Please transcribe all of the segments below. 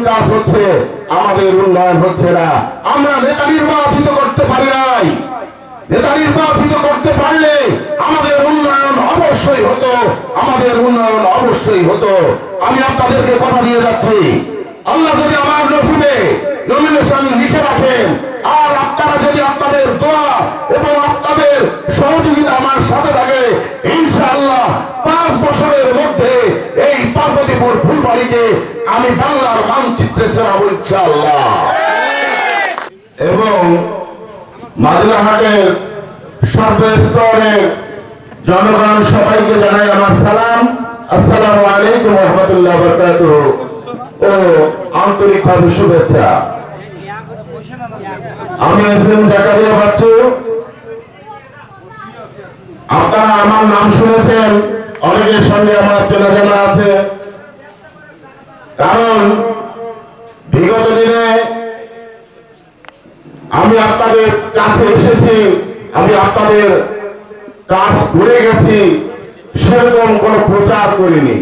কাজ হচ্ছে, আমাদের উন্নয়ন হচ্ছে না। আমরা নেতা নির্বাচিত করতে পারি নাই। নেতা নির্বাচিত করতে পারলে আমাদের উন্নয়ন অবশ্যই হতো, আমাদের উন্নয়ন অবশ্যই হতো। আমি আপনাদেরকে কথা দিয়ে যাচ্ছি, আল্লাহ যদি আমার নসিবে নমিনেশন লিখে রাখেন, আর আপনারা যদি আপনাদের দোয়া এবং আপনাদের সহযোগিতা আমার সাথে থাকে, ইনশাআল্লাহ 5 বছরের মধ্যে এই পার্বতীপুর ফুলবাড়িকে আমি বাংলার মানচিত্রে চালাবো ইনশাআল্লাহ। এবং মাদিনাহাটের সর্বস্তরের জনগণ সবাইকে জানাই আমার সালাম, আসসালামু আলাইকুম ওয়া রাহমাতুল্লাহি ওয়া বারাকাতুহু ও আন্তরিকভাবে শুভেচ্ছা। আমি এসএম জাকারিয়া বাচ্চু। আপনারা আমার নাম শুনেছেন, অনেকের সঙ্গে আমার চেনা জানা আছে, কারণ বিগত দিনে আমি আপনাদের কাছে এসেছি, আমি আপনাদের কাজ করে গেছি, সেরকম কোন প্রচার করিনি।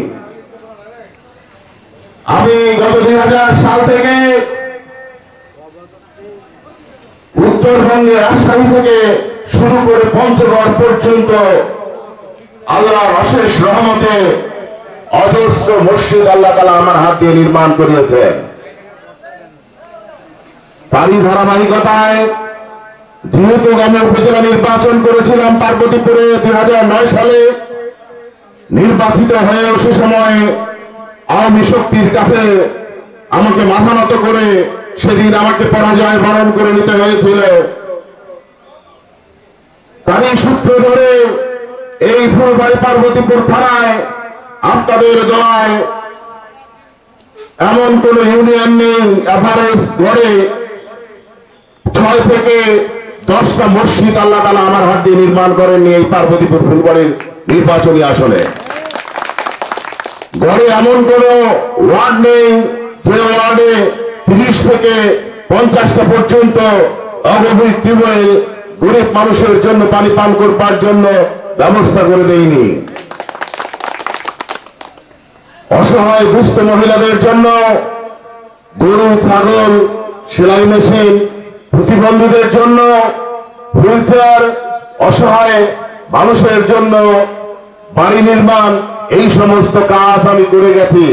আমি গত 2000 সাল থেকে উত্তরবঙ্গের রাজশাহী থেকে শুরু করে পঞ্চগড় পর্যন্ত আল্লাহর অশেষ রহমতে অজস্র মসজিদ আল্লাহ তাআলা আমার হাত দিয়ে নির্মাণ করিয়েছেন। তারই ধারাবাহিকতায় যেহেতু আমি উপজেলা নির্বাচন করেছিলাম পার্বতীপুরে 2009 সালে, নির্বাচিত হয়েও সে সময় আওয়ামী শক্তির কাছে আমাকে মাথা নত করে সেদিন আমাকে পরাজয় বরণ করে নিতে হয়েছিল। তারই সূত্র ধরে এই ফুলবাড়ি পার্বতীপুর থানায় আপনাদের দোয়ায় এমন কোন ইউনিয়ন নেই এভারেজ গড়ে 6 থেকে 10টা মসজিদ আল্লাহ তাআলা আমার হাত দিয়ে নির্মাণ করেননি এই পার্বতীপুর ফুলবাড়ির নির্বাচনী আসনে। গড়ে এমন কোন ওয়ার্ড নেই যে ওয়ার্ডে 30 থেকে 50টা পর্যন্ত অগভীর টিউবওয়েল গরিব মানুষের জন্য পানি পান করবার জন্য ব্যবস্থা করে দেয়নি। অসহায় দুস্থ মহিলাদের জন্য গরু, ছাগল, সেলাই মেশিন, প্রতিবন্ধীদের জন্য হুইলচেয়ার, অসহায় মানুষের জন্য বাড়ি নির্মাণ, এই সমস্ত কাজ আমি করে গেছি।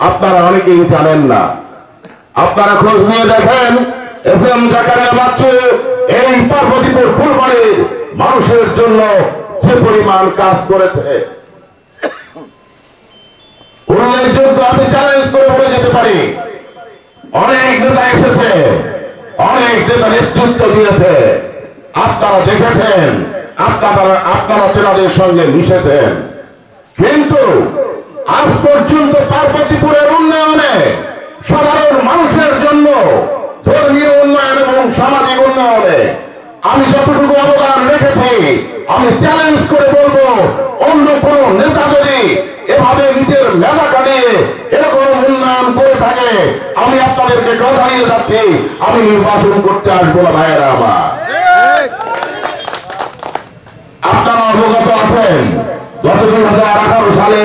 আপনারা অনেকেই জানেন না। আপনারা খোঁজ নিয়ে দেখেন, এসএম জাকারিয়া বাচ্চু এই পার্বতীপুর ফুলবাড়ির মানুষের জন্য যে পরিমাণ কাজ করেছে, উল্লেখযোগ্য। আমি চ্যালেঞ্জ করে বলে যেতে পারি, অনেক নেতা এসেছে, অনেক নেতা নেতৃত্ব দিয়েছে, আপনারা দেখেছেন, আপনারা তেনাদের সঙ্গে মিশেছেন, কিন্তু আজ পর্যন্ত পার্বতীপুরের উন্নয়নে সাধারণ মানুষের জন্য ধর্মীয় উন্নয়ন এবং সামাজিক উন্নয়নে আমি যতটুকু অবদান রেখেছি, আমি চ্যালেঞ্জ করে বলবো, অন্য কোন নেতা যদি এভাবে নিজের মেধা কাটিয়ে এরকম উন্নয়ন করে থাকে, আমি আপনাদেরকে কথা দিয়ে যাচ্ছি, আমি নির্বাচন করতে আসবো না ভাইয়েরা আমার। আপনারা অবগত আছেন, গত 2018 সালে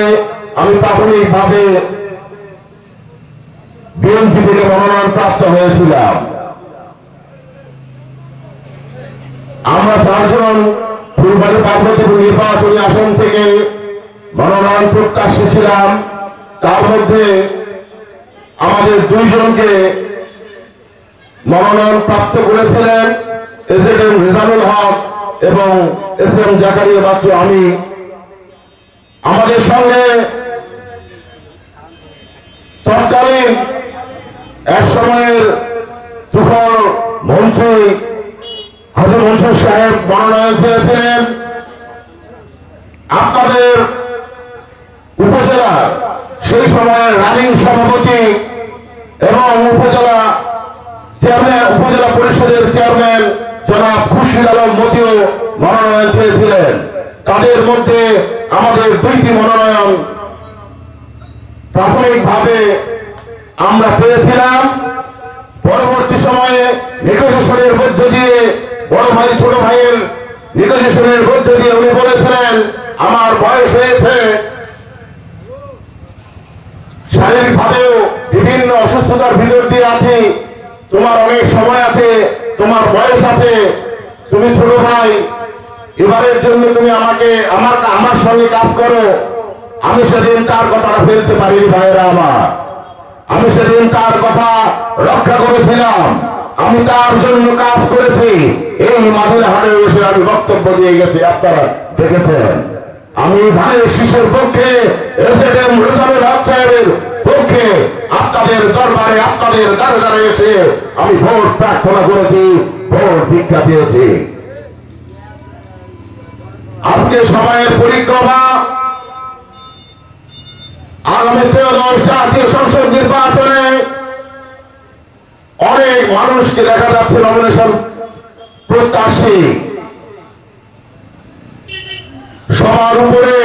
আমি প্রাথমিকভাবে বিএনপি থেকে মনোনয়ন প্রাপ্ত হয়েছিলাম। আমরা 4 জন ফুলবাড়ি পার্বতীপুর নির্বাচনী আসন থেকে মনোনয়ন প্রত্যাশী ছিলাম। তার মধ্যে আমাদের 2 জনকে মনোনয়ন প্রাপ্ত করেছিলেন এজেডএম রেজানুল হক এবং এসএম জাকারিয়া বাচ্চু। আমি আমাদের সঙ্গে তৎকালীন এক সময়ের তুখর মন্ত্রী হাজী মনসুর সাহেব মনোনয়ন চেয়েছিলেন। আপনাদের উপজেলা সেই সময়ের রানিং সভাপতি এবং উপজেলা চেয়ারম্যান, উপজেলা পরিষদের চেয়ারম্যান জনাব খুরশিদ আলম মতিও মনোনয়ন চেয়েছিলেন। তাদের মধ্যে আমাদের 2টি মনোনয়ন প্রাথমিকভাবে আমরা পেয়েছিলাম। পরবর্তী সময়ে নেগোসিয়েশনের মধ্য দিয়ে, বড় ভাই ছোট ভাইয়ের নেগোসিয়েশনের মধ্য দিয়ে উনি বলেছিলেন, আমার বয়স হয়েছে, শারীরিকভাবেও বিভিন্ন অসুস্থ ব্যস্ততার ভিতর দিয়ে আছি, তোমার অনেক সময় আছে, তোমার বয়স আছে, তুমি ছোট ভাই, এবারের জন্য তুমি আমার সঙ্গে কাজ করো। আমি সেদিন তার কথাটা ফেলতে পারিনি ভাইয়েরা আমার, আমি সেদিন তার কথা রক্ষা করেছিলাম, আমি তার জন্য কাজ করেছি। এই মাঝে হাটে বসে আমি বক্তব্য দিয়ে গেছি, আপনারা দেখেছেন। আমি ধানের শীষের পক্ষে, এসএম রেজাউল হক সাহেবের পক্ষে আপনাদের দরবারে, আপনাদের দ্বারে দ্বারে এসে আমি ভোট প্রার্থনা করেছি, ভোট ভিক্ষা চেয়েছি। আজকে সময়ের পরিক্রমা, আগামী 13 জাতীয় সংসদ নির্বাচনে অনেক মানুষকে দেখা যাচ্ছে নমিনেশন প্রত্যাশী। সবার উপরে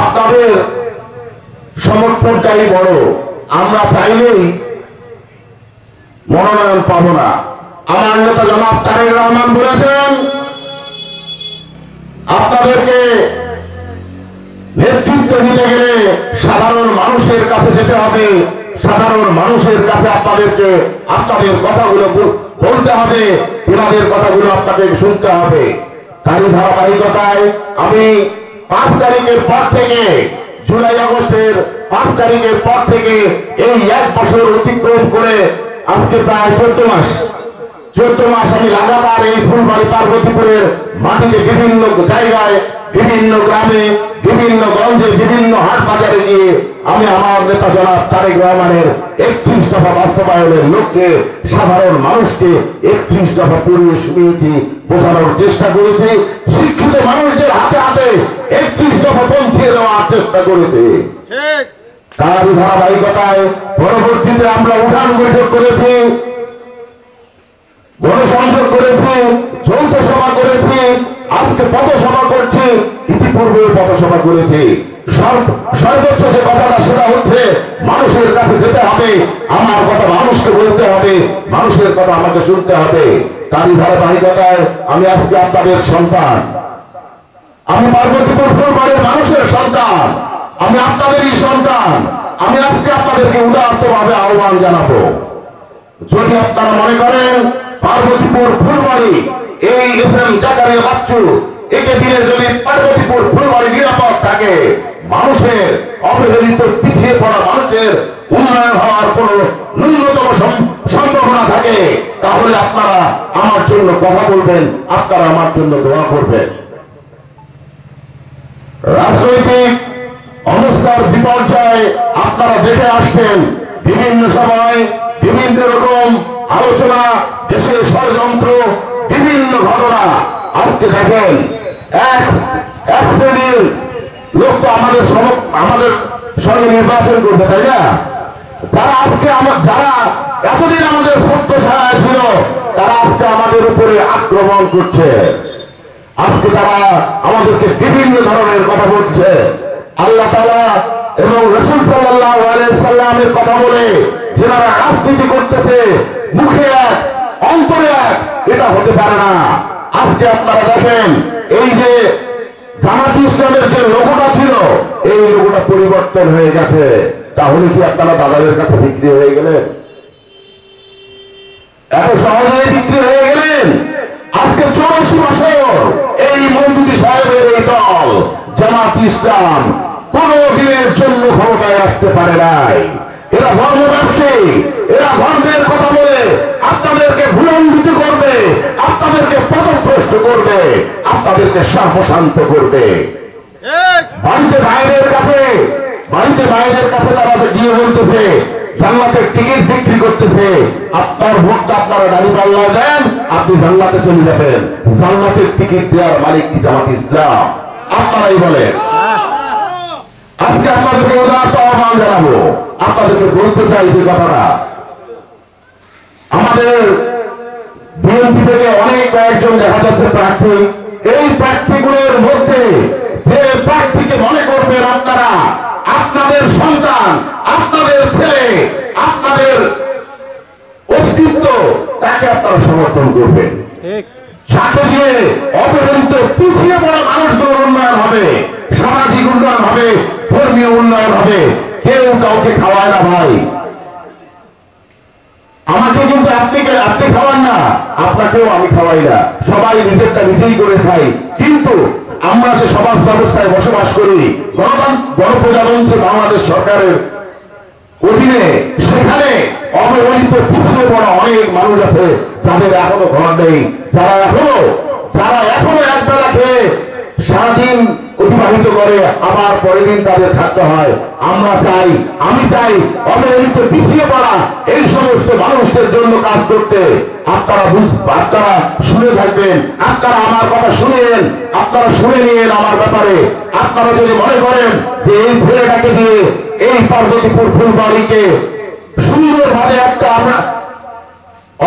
আপনাদের সমর্থনটাই বড়। আমরা চাইলেই মনোনয়ন পাবো না। আমার নেতা জনাব তারেক রহমান বলেছেন, আপনাদেরকে নেতৃত্ব দিতে গেলে সাধারণ মানুষের কাছে যেতে হবে, সাধারণ মানুষের কাছে আপনাদেরকে আপনাদের কথাগুলো বলতে হবে, তেনাদের কথাগুলো আপনাদের শুনতে হবে। তারই ধারাবাহিকতায় আমি 5 তারিখের পর থেকে, জুলাই আগস্টের 5 তারিখের পর থেকে এই 1 বছর অতিক্রম করে আজকে প্রায় 14 মাস আমি লাগাতার এই ফুলবাড়ি পার্বতীপুরের মাটিতে বিভিন্ন জায়গায়, বিভিন্ন গ্রামে, বিভিন্ন গঞ্জে, বিভিন্ন হাট বাজারে গিয়ে আমি আমার নেতা জনাব তারেক রহমানের 31 দফা বাস্তবায়নের লক্ষ্যে সাধারণ মানুষকে 31 দফা পড়িয়ে শুনিয়েছি, বোঝানোর চেষ্টা করেছি। শিক্ষিত মানুষদের হাতে হাতে 31 দফা পৌঁছে দেওয়ার চেষ্টা করেছি। তার ধারাবাহিকতায় পরবর্তীতে আমরা উঠান বৈঠক করেছি, গণসংযোগ করেছি, যৌথ সভা করেছি, আজকে পথসভা করছি, ইতিপূর্বে পথসভা করেছি। সর্বোচ্চ যে কথাটা সেটা হচ্ছে মানুষের কাছে যেতে হবে, আমার কথা মানুষকে বলতে হবে, মানুষের কথা আমাকে শুনতে হবে। তারই ধারাবাহিকতায় আমি আজকে আপনাদের সন্তান, আমি পার্বতীপুর ফুলবাড়ির মানুষের সন্তান, আমি আপনাদেরই সন্তান। আমি আজকে আপনাদেরকে উদারতভাবে আহ্বান জানাবো, যদি আপনারা মনে করেন পার্বতীপুর ফুলবাড়ি এই এসএম জাকারিয়া বাচ্চু একে দিনে যদি পার্বতীপুর ফুলবাড়ি নিরাপদ থাকে, মানুষের অবহেলিত পিছিয়ে পড়া মানুষের উন্নয়ন হওয়ার কোন ন্যূনতম সম্ভাবনা থাকে, তাহলে আপনারা আমার জন্য কথা বলবেন, আপনারা আমার জন্য দোয়া করবেন। রাজনৈতিক অবস্থার বিপর্যয় আপনারা দেখে আসছেন, বিভিন্ন সময় বিভিন্ন রকম আলোচনা, দেশের ষড়যন্ত্র, বিভিন্ন ঘটনা। আজকে দেখেন এক শ্রেণীর লোক তো আমাদের সঙ্গে নির্বাচন করবে, তাই না? যারা আজকে যারা এতদিন আমাদের সত্য ছায়া ছিল, তারা আজকে আমাদের উপরে আক্রমণ করছে, আজকে তারা আমাদেরকে বিভিন্ন ধরনের কথা বলছে। আল্লাহ তাআলা এবং রাসূল সাল্লাল্লাহু আলাইহি সাল্লামের কথা বলে যারা রাজনীতি করতেছে, মুখে এক অন্তরে এক, এটা হতে পারে না। আজকে আপনারা দেখেন, এই যে জামাত ইসলামের যে লোগোটা ছিল, এই লোগোটা পরিবর্তন হয়ে গেছে। তাহলে কি আপনারা দাদাদের কাছে বিক্রি হয়ে গেলেন? এত সহজে বিক্রি হয়ে গেলেন? আজকে 84 বছর এই মওদুদী সাহেবের এই দল জামাত ইসলাম কোন দিনের জন্য ক্ষমতায় আসতে পারে নাই। এরা ধর্ম ব্যবসায়ী, এরা ধর্মের কথা বলে আপনাদেরকে ভুলান্বিত করবে, আপনাদেরকে পথভ্রষ্ট করবে, আপনাদেরকে সর্বশান্ত করবে। বাড়িতে ভাইদের কাছে তারা গিয়ে বলতেছে জান্নাতের টিকিট বিক্রি করতেছে, আপনার ভোটটা আপনারা দাঁড়িপাল্লায় দেন, আপনি জান্নাতে চলে যাবেন। জান্নাতের টিকিট দেওয়ার মালিক কি জামাত ইসলাম? আপনারাই বলেন। আজকে আপনাদেরকে উদারত আহ্বান জানাবো, আপনাদেরকে বলতে চাই যে কথাটা, আমাদের বিএনপি থেকে অনেক কয়েকজন দেখা যাচ্ছে প্রার্থী, এই প্রার্থীগুলোর মধ্যে যে প্রার্থীকে মনে করবেন আপনারা আপনাদের সন্তান, আপনাদের ছেলে, আপনাদের অস্তিত্ব, তাকে আপনারা সমর্থন করবেন। সাথে দিয়ে অবহেলিত পিছিয়ে পড়া মানুষগুলোর উন্নয়ন হবে, সামাজিক উন্নয়ন হবে, ধর্মীয় উন্নয়ন হবে। কেউ কাউকে খাওয়ায় না ভাই, আমাকে কিন্তু আপনি খাওয়ান না, আপনাকেও আমি খাওয়াই না, সবাই নিজেরটা নিজেই করে খাই। কিন্তু আমরা যে সমাজ ব্যবস্থায় বসবাস করি, গণপ্রজাতন্ত্রী বাংলাদেশ সরকারের অধীনে, সেখানে অবহেলিত পিছিয়ে পড়া অনেক মানুষ আছে যাদের এখনো ঘর নেই, যারা এখনো একবেলা খেয়ে সারাদিন অতিবাহিত করে, আবার পরের দিন তাদের খাদ্য হয়। আমি চাই অবহেলিত পিছিয়ে পড়া এই সমস্ত মানুষদের জন্য কাজ করতে। আপনারা শুনে থাকবেন, আপনারা আমার কথা শুনেন, আপনারা শুনে নিয়েন আমার ব্যাপারে। আপনারা যদি মনে করেন যে এই ছেলেটাকে দিয়ে এই পার্বতীপুর ফুলবাড়িকে সুন্দরভাবে একটা আমরা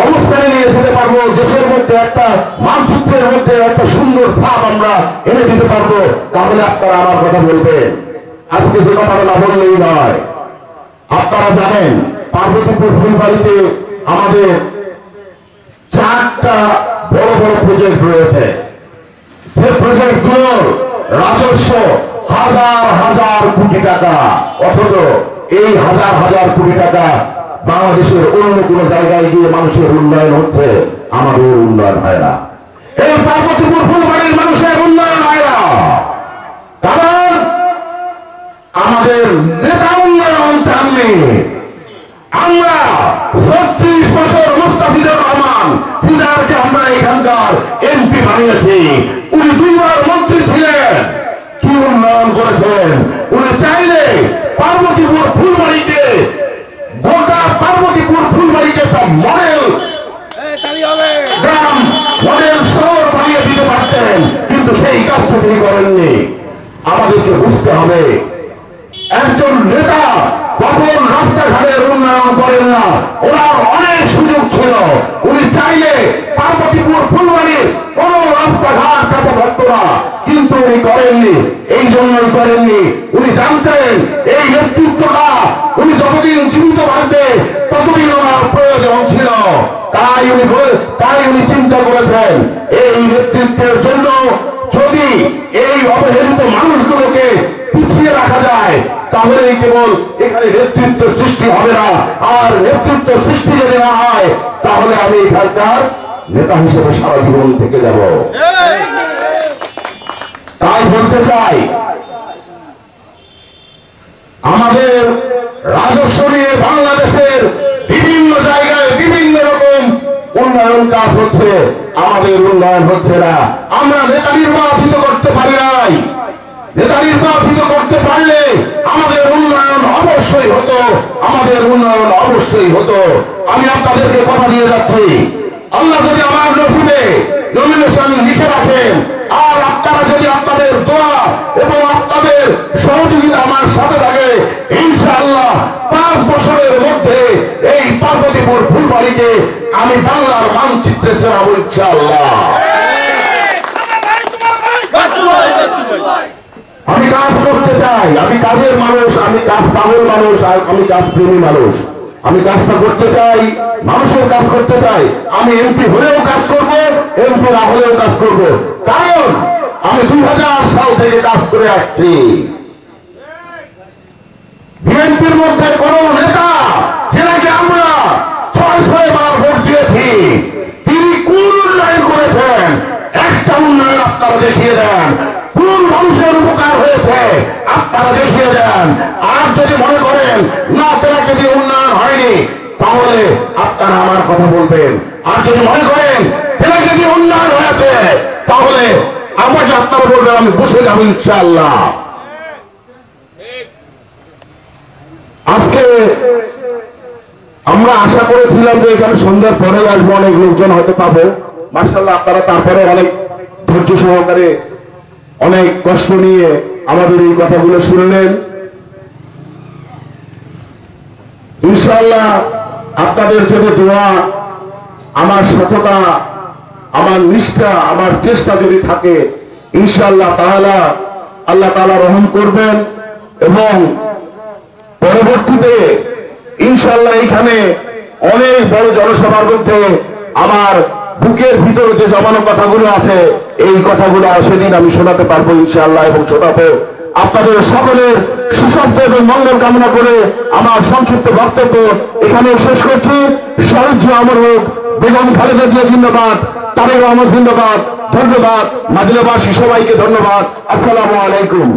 অবস্থানে নিয়ে যেতে পারবো, দেশের মধ্যে একটা মানচিত্রের মধ্যে একটা সুন্দর ছাপ আমরা এনে দিতে পারবো, তাহলে আপনারা আমার কথা বলবেন। আজকে যে কথাটা না বললেই নয়। আপনারা জানেন পার্বতীপুর ফুলবাড়িতে আমাদের 4টা বড় বড় প্রজেক্ট রয়েছে, যে প্রজেক্টগুলোর রাজস্ব হাজার হাজার কোটি টাকা, অথচ এই হাজার হাজার কোটি টাকা বাংলাদেশের অন্য কোন জায়গায় গিয়ে মানুষের উন্নয়ন হচ্ছে, আমাদের উন্নয়ন হয় না। এই পার্বতীপুর ফুলবাড়ির মানুষের উন্নয়ন হয় না, কারণ আমাদের নেতা উন্নয়ন চাননি। আমরা 36 বছর মুস্তাফিজুর রহমান ফিজারকে আমরা এখানকার এমপি বানিয়েছি। উনি 2বার মন্ত্রী ছিলেন, কি উন্নয়ন করেছেন? উনি চাইলে পার্বতীপুর ফুলবাড়িকে, গোটা পার্বতীপুর ফুলবাড়িকে একটা মডেল গ্রাম, মডেল শহর বানিয়ে দিতে পারতেন, কিন্তু সেই কাজটা তিনি করেননি। আমাদেরকে বুঝতে হবে, একজন নেতা কখন রাস্তাঘাটের উন্নয়ন করেন না, ওনার অনেক সুযোগ ছিল। উনি চাইলে পার্বতীপুর ফুলবাড়ির কোন রাস্তাঘাট কাছে থাকতো না, কিন্তু উনি করেননি। এই জন্যই করেননি, উনি জানতেন এই নেতৃত্বটা উনি যতদিন জীবিত থাকবে ততদিন ওনার প্রয়োজন ছিল। তাই উনি চিন্তা করেছেন এই নেতৃত্বের জন্য যদি এই অবহেলিত মানুষগুলোকে পিছিয়ে রাখা যায়, তাহলেই কেবল এখানে নেতৃত্ব সৃষ্টি হবে না। আর নেতৃত্ব সৃষ্টি যদি না হয়, তাহলে আমি এখানকার নেতা হিসেবে সারা জীবন থেকে যাব। তাই বলতে চাই, আমাদের রাজস্ব নিয়ে বাংলাদেশের বিভিন্ন জায়গায় বিভিন্ন রকম উন্নয়ন কাজ হচ্ছে, আমাদের উন্নয়ন হচ্ছে না। আমরা নেতা নির্বাচিত করতে পারি নাই, নেতা নির্বাচিত করতে পারলে আমাদের উন্নয়ন অবশ্যই হতো, আমাদের উন্নয়ন অবশ্যই হতো। আমি আপনাদেরকে কথা দিয়ে যাচ্ছি, আল্লাহ যদি আমার নসিবে নমিনেশন লিখে রাখেন, আর আপনারা যদি আপনাদের দোয়া এবং আপনাদের সহযোগিতা আমার সাথে থাকে, ইনশাআল্লাহ 5 বছরের মধ্যে এই পার্বতীপুর ফুলবাড়িকে আমি বাংলার মানচিত্রে চালাবো ইনশাআল্লাহ। আমি কাজ করতে চাই, আমি কাজের মানুষ, আমি কাজ পাগল মানুষ, আর আমি কাজ প্রেমী মানুষ। আমি কাজটা করতে চাই, মানুষের কাজ করতে চাই। আমি এমপি হলেও কাজ করব, এমপি না হলেও কাজ করব, কারণ আমি 2000 সাল থেকে কাজ করে আসছি। বিএনপির মধ্যে কোন নেতা যেনাকে আমরা 6 বার ভোট দিয়েছি, তিনি কোন উন্নয়ন করেছেন? একটা উন্নয়ন আপনারা দেখিয়ে দেন। কোন মানুষের উপকার হয়েছে আপনারা দেখিয়ে দেন। আর যদি মনে করেন না তেনাকে দিয়ে উন্নয়ন হয়নি, তাহলে আপনারা আমার কথা বলবেন। আর যদি মনে করেন তেনাকে দিয়ে উন্নয়ন হয়েছে, তাহলে আমাকে আপনারা বলবেন, আমি বসে যাবো ইনশাআল্লাহ। আজকে আমরা আশা করেছিলাম যে এখানে সন্ধ্যার পরে আসবো, অনেক লোকজন হয়তো পাবো। মাশাআল্লাহ, আপনারা তারপরে অনেক ধৈর্য সহকারে, অনেক কষ্ট নিয়ে আমাদের এই কথাগুলো শুনলেন। ইনশাআল্লাহ আপনাদের জন্য দোয়া, আমার সততা, আমার নিষ্ঠা, আমার চেষ্টা যদি থাকে, ইনশাআল্লাহ তাআলা আল্লাহ তাআলা রহম করবেন। এবং পরবর্তীতে ইনশাআল্লাহ এখানে অনেক বড় জনসভার মধ্যে আমার বুকের ভিতরে যে জমানো কথাগুলো আছে, এই কথাগুলো সেদিন আমি শোনাতে পারবো ইনশাআল্লাহ, এবং শোনাবো। আপনাদের সকলের সুস্বাস্থ্য এবং মঙ্গল কামনা করে আমার সংক্ষিপ্ত বক্তব্য এখানে শেষ করছি। শহীদ অমর হোক, বেগম খালেদা জিয়া জিন্দাবাদ, তারেক রহমান জিন্দাবাদ। ধন্যবাদ, মাদিলাবাসী সবাইকে ধন্যবাদ। আসসালামু আলাইকুম।